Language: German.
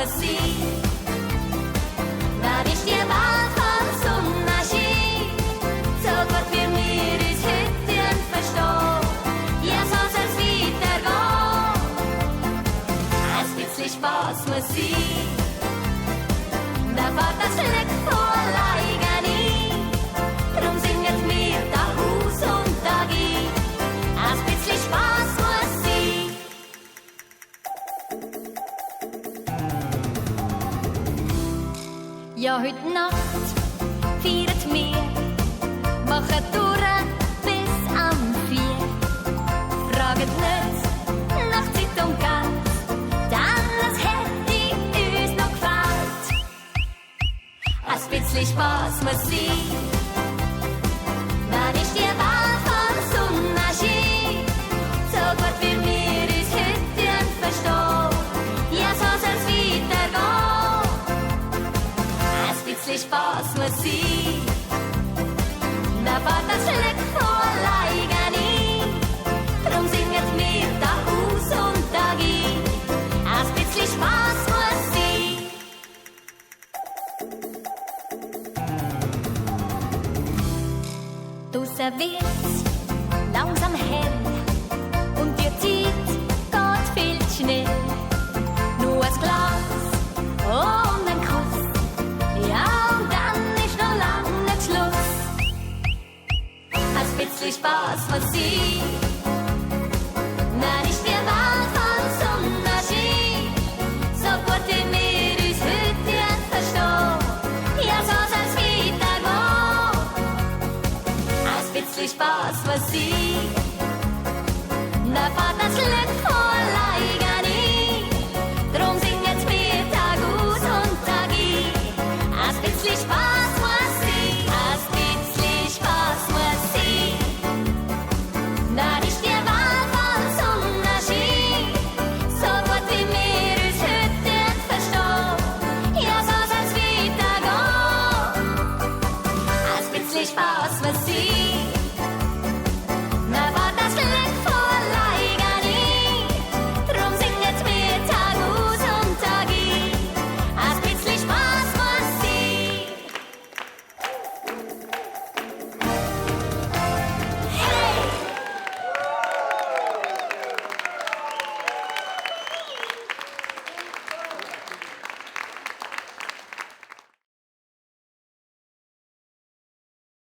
muss sein. Wer ist die Wahl von Sonnenschein? So gut wie wir uns heute verstehen, ja, so soll's weitergehen. Ein bisschen Spaß muss sein, da fährt das Glück von alleine ein. Drum singen wir da Haus und Tag ein. Ein bisschen Spaß muss sein. Ja, heute Nacht feiert wir, machen durch bis am 4. Fraget nicht nach Zeit und Geld, denn es hätte uns noch gefällt. Ein bisschen Spaß muss sein, dann ist die Wahl von Sonnenschein. So gut wie wir uns heute verstehen, ja, so soll's weitergehen. Ein bisschen Spaß muss sein, da fährt das Glück von alleine ein. Drum singen wir da Haus und Tag ein. Ein bisschen Spaß muss sein. Draussen wird's langsam hell und die Zeit geht viel zu schnell. Nur ein Glas und ein Kuss, ja, und dann ist noch lang nicht Schluss. Ein bisschen Spaß muss sein, dann ist die Wahl von Sonnenschein. So gut wie wir uns heute verstehen, ja, so soll's weitergehen. Ein bisschen Spaß muss sein.